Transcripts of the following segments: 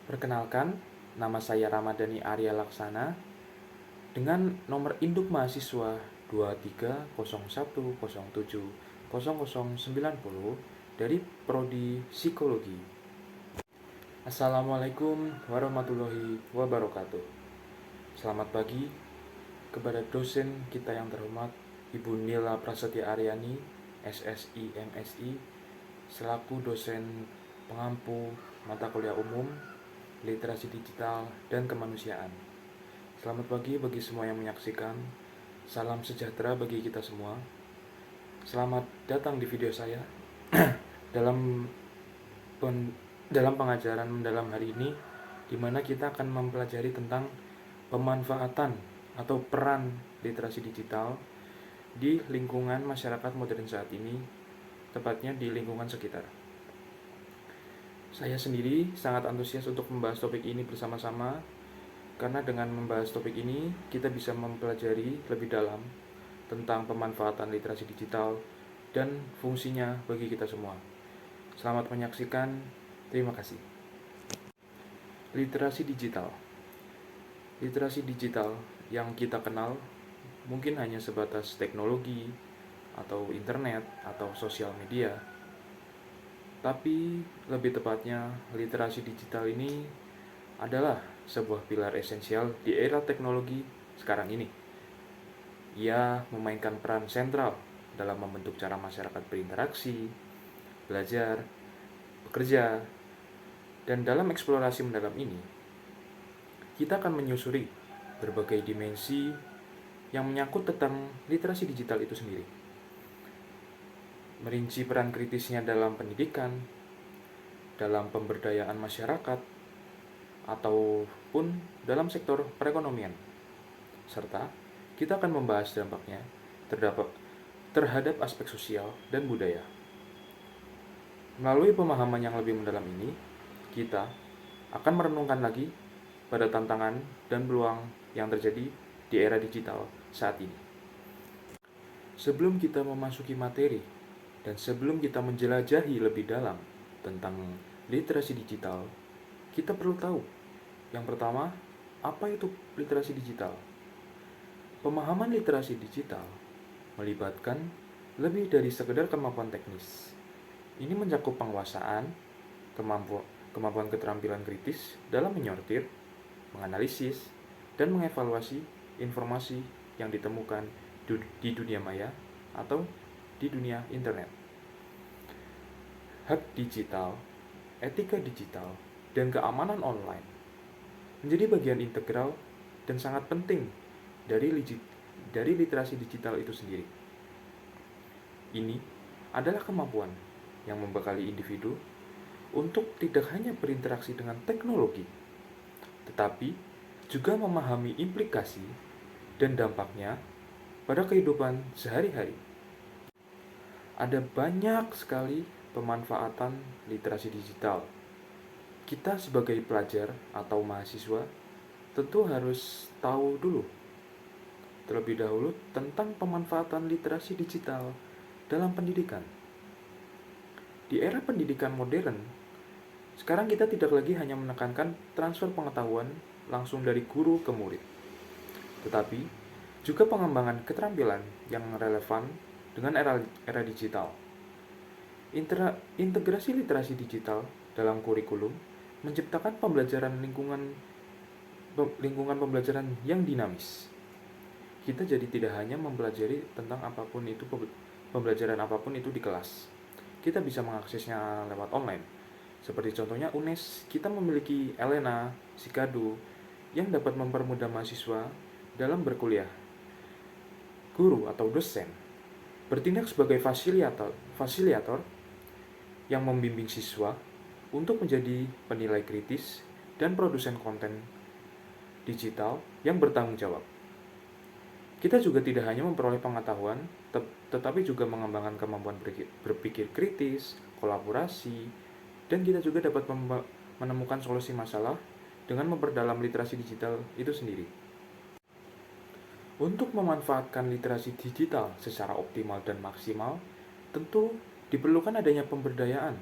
Perkenalkan, nama saya Ramadhani Arya Laksana dengan nomor induk mahasiswa 2301070090 dari Prodi Psikologi. Assalamualaikum warahmatullahi wabarakatuh. Selamat pagi kepada dosen kita yang terhormat Ibu Nila Prasetya Aryani, SSI MSI, selaku dosen pengampu mata kuliah umum, literasi digital, dan kemanusiaan. Selamat pagi bagi semua yang menyaksikan. Salam sejahtera bagi kita semua. Selamat datang di video saya. dalam dalam pengajaran mendalam hari ini, di mana kita akan mempelajari tentang pemanfaatan atau peran literasi digital di lingkungan masyarakat modern saat ini, tepatnya di lingkungan sekitar. Saya sendiri sangat antusias untuk membahas topik ini bersama-sama, karena dengan membahas topik ini, kita bisa mempelajari lebih dalam tentang pemanfaatan literasi digital dan fungsinya bagi kita semua. Selamat menyaksikan, terima kasih. Literasi digital. Literasi digital yang kita kenal mungkin hanya sebatas teknologi, atau internet, atau sosial media. Tapi lebih tepatnya, literasi digital ini adalah sebuah pilar esensial di era teknologi sekarang ini. Ia memainkan peran sentral dalam membentuk cara masyarakat berinteraksi, belajar, bekerja, dan dalam eksplorasi mendalam ini, kita akan menyusuri berbagai dimensi yang menyangkut tentang literasi digital itu sendiri. Merinci peran kritisnya dalam pendidikan, dalam pemberdayaan masyarakat, ataupun dalam sektor perekonomian. Serta kita akan membahas dampaknya terhadap aspek sosial dan budaya. Melalui pemahaman yang lebih mendalam ini, kita akan merenungkan lagi pada tantangan dan peluang yang terjadi di era digital saat ini. Sebelum kita memasuki materi dan sebelum kita menjelajahi lebih dalam tentang literasi digital, kita perlu tahu, yang pertama, apa itu literasi digital? Pemahaman literasi digital melibatkan lebih dari sekedar kemampuan teknis. Ini mencakup penguasaan, kemampuan keterampilan kritis dalam menyortir, menganalisis, dan mengevaluasi informasi yang ditemukan di dunia maya atau di dunia internet. Hak digital, etika digital, dan keamanan online menjadi bagian integral dan sangat penting dari literasi digital itu sendiri. Ini adalah kemampuan yang membekali individu untuk tidak hanya berinteraksi dengan teknologi, tetapi juga memahami implikasi dan dampaknya pada kehidupan sehari-hari. Ada banyak sekali pemanfaatan literasi digital. Kita sebagai pelajar atau mahasiswa tentu harus tahu dulu terlebih dahulu tentang pemanfaatan literasi digital dalam pendidikan. Di era pendidikan modern, sekarang kita tidak lagi hanya menekankan transfer pengetahuan langsung dari guru ke murid, tetapi juga pengembangan keterampilan yang relevan dengan era digital. Integrasi literasi digital dalam kurikulum menciptakan lingkungan pembelajaran yang dinamis. Kita jadi tidak hanya mempelajari tentang pembelajaran apapun itu di kelas. Kita bisa mengaksesnya lewat online. Seperti contohnya UNES, kita memiliki Elena, Sikadu, yang dapat mempermudah mahasiswa dalam berkuliah. Guru atau dosen bertindak sebagai fasiliator yang membimbing siswa untuk menjadi penilai kritis dan produsen konten digital yang bertanggung jawab. Kita juga tidak hanya memperoleh pengetahuan, tetapi juga mengembangkan kemampuan berpikir kritis, kolaborasi, dan kita juga dapat menemukan solusi masalah dengan memperdalam literasi digital itu sendiri. Untuk memanfaatkan literasi digital secara optimal dan maksimal, tentu diperlukan adanya pemberdayaan.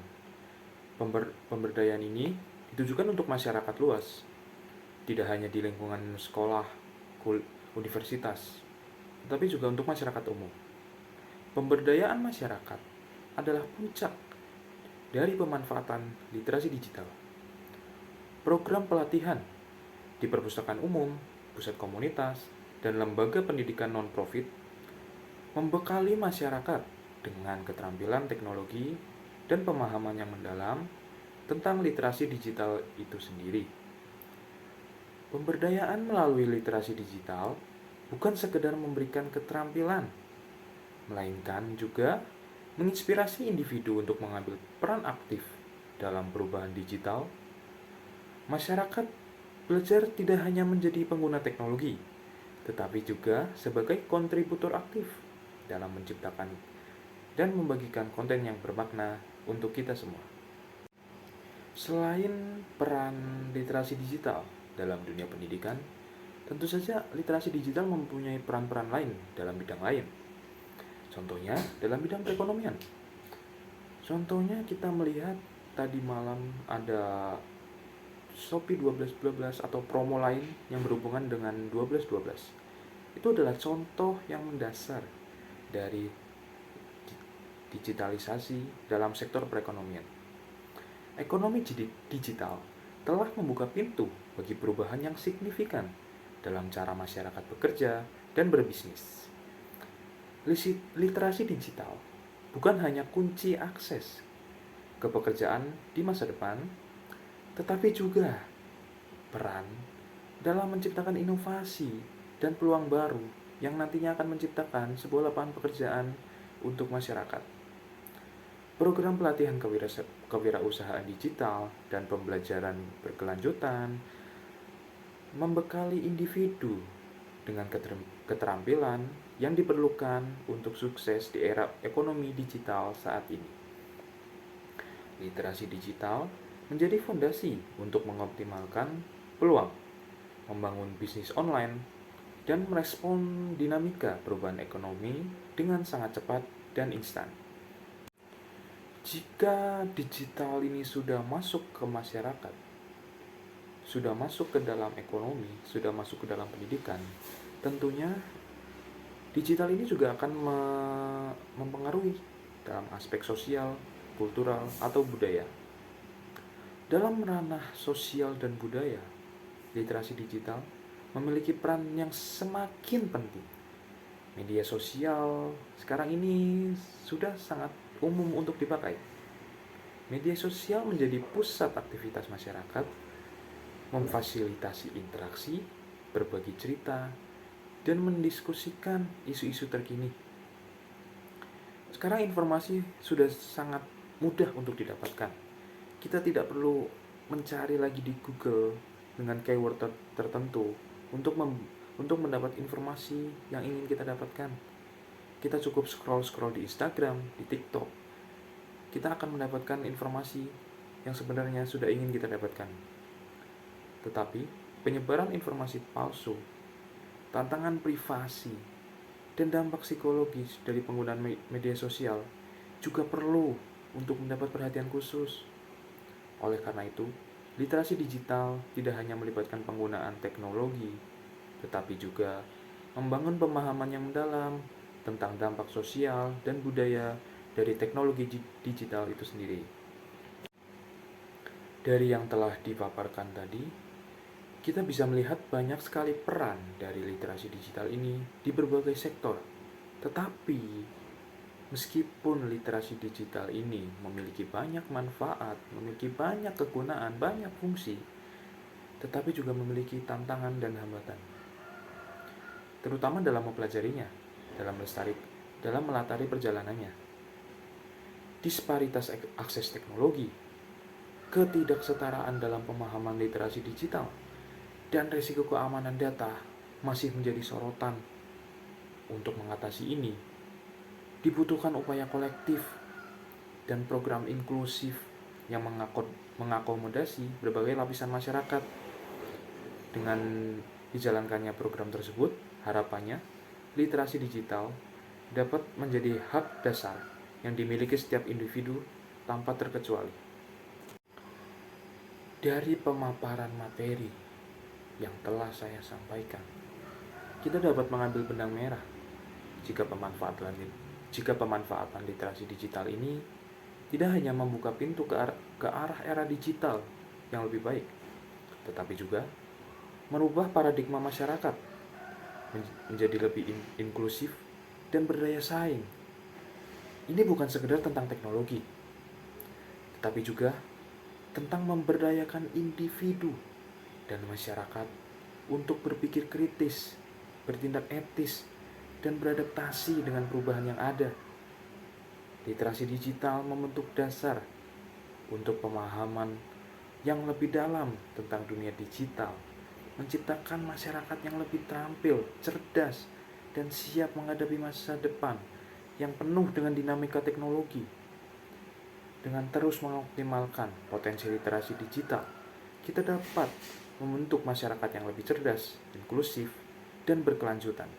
Pemberdayaan ini ditujukan untuk masyarakat luas, tidak hanya di lingkungan sekolah, universitas, tetapi juga untuk masyarakat umum. Pemberdayaan masyarakat adalah puncak dari pemanfaatan literasi digital. Program pelatihan di perpustakaan umum, pusat komunitas, dan lembaga pendidikan non-profit membekali masyarakat dengan keterampilan teknologi dan pemahaman yang mendalam tentang literasi digital itu sendiri. Pemberdayaan melalui literasi digital bukan sekedar memberikan keterampilan, melainkan juga menginspirasi individu untuk mengambil peran aktif dalam perubahan digital. Masyarakat belajar tidak hanya menjadi pengguna teknologi, tetapi juga sebagai kontributor aktif dalam menciptakan dan membagikan konten yang bermakna untuk kita semua. Selain peran literasi digital dalam dunia pendidikan, tentu saja literasi digital mempunyai peran-peran lain dalam bidang lain. Contohnya dalam bidang perekonomian. Contohnya kita melihat tadi malam ada Shopee 12.12 atau promo lain yang berhubungan dengan 12.12. Itu adalah contoh yang mendasar dari digitalisasi dalam sektor perekonomian. Ekonomi digital telah membuka pintu bagi perubahan yang signifikan dalam cara masyarakat bekerja dan berbisnis. Literasi digital bukan hanya kunci akses ke pekerjaan di masa depan, tetapi juga peran dalam menciptakan inovasi dan peluang baru yang nantinya akan menciptakan sebuah lapangan pekerjaan untuk masyarakat. Program pelatihan kewirausahaan digital dan pembelajaran berkelanjutan membekali individu dengan keterampilan yang diperlukan untuk sukses di era ekonomi digital saat ini. Literasi digital menjadi fondasi untuk mengoptimalkan peluang, membangun bisnis online, dan merespon dinamika perubahan ekonomi dengan sangat cepat dan instan. Jika digital ini sudah masuk ke masyarakat, sudah masuk ke dalam ekonomi, sudah masuk ke dalam pendidikan, tentunya digital ini juga akan mempengaruhi dalam aspek sosial, kultural, atau budaya. Dalam ranah sosial dan budaya, literasi digital memiliki peran yang semakin penting. Media sosial sekarang ini sudah sangat umum untuk dipakai. Media sosial menjadi pusat aktivitas masyarakat, memfasilitasi interaksi, berbagi cerita, dan mendiskusikan isu-isu terkini. Sekarang informasi sudah sangat mudah untuk didapatkan. Kita tidak perlu mencari lagi di Google dengan keyword tertentu untuk mendapat informasi yang ingin kita dapatkan. Kita cukup scroll di Instagram, di TikTok. Kita akan mendapatkan informasi yang sebenarnya sudah ingin kita dapatkan. Tetapi, penyebaran informasi palsu, tantangan privasi, dan dampak psikologis dari penggunaan media sosial juga perlu untuk mendapat perhatian khusus. Oleh karena itu, literasi digital tidak hanya melibatkan penggunaan teknologi, tetapi juga membangun pemahaman yang mendalam tentang dampak sosial dan budaya dari teknologi digital itu sendiri. Dari yang telah dipaparkan tadi, kita bisa melihat banyak sekali peran dari literasi digital ini di berbagai sektor. Tetapi, meskipun literasi digital ini memiliki banyak manfaat, memiliki banyak kegunaan, banyak fungsi, tetapi juga memiliki tantangan dan hambatan, terutama dalam mempelajarinya, dalam melatari perjalanannya. Disparitas akses teknologi, ketidaksetaraan dalam pemahaman literasi digital, dan risiko keamanan data masih menjadi sorotan. Untuk mengatasi ini, dibutuhkan upaya kolektif dan program inklusif yang mengakomodasi berbagai lapisan masyarakat. Dengan dijalankannya program tersebut, harapannya literasi digital dapat menjadi hak dasar yang dimiliki setiap individu tanpa terkecuali. Dari pemaparan materi yang telah saya sampaikan, kita dapat mengambil benang merah jika pemanfaatan literasi digital ini tidak hanya membuka pintu ke arah era digital yang lebih baik, tetapi juga merubah paradigma masyarakat menjadi lebih inklusif dan berdaya saing. Ini bukan sekedar tentang teknologi, tetapi juga tentang memberdayakan individu dan masyarakat untuk berpikir kritis, bertindak etis, dan beradaptasi dengan perubahan yang ada. Literasi digital membentuk dasar untuk pemahaman yang lebih dalam tentang dunia digital, menciptakan masyarakat yang lebih terampil, cerdas, dan siap menghadapi masa depan yang penuh dengan dinamika teknologi. Dengan terus mengoptimalkan potensi literasi digital, kita dapat membentuk masyarakat yang lebih cerdas, inklusif, dan berkelanjutan.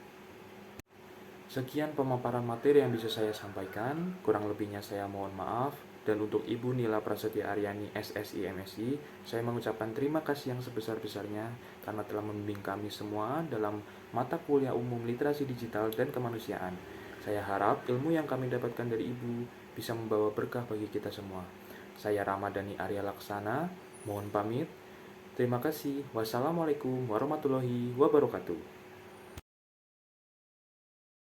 Sekian pemaparan materi yang bisa saya sampaikan, kurang lebihnya saya mohon maaf. Dan untuk Ibu Nila Prasetya Aryani SSI MSI, saya mengucapkan terima kasih yang sebesar-besarnya karena telah membimbing kami semua dalam mata kuliah umum literasi digital dan kemanusiaan. Saya harap ilmu yang kami dapatkan dari Ibu bisa membawa berkah bagi kita semua. Saya Ramadhani Arya Laksana, mohon pamit. Terima kasih. Wassalamualaikum warahmatullahi wabarakatuh.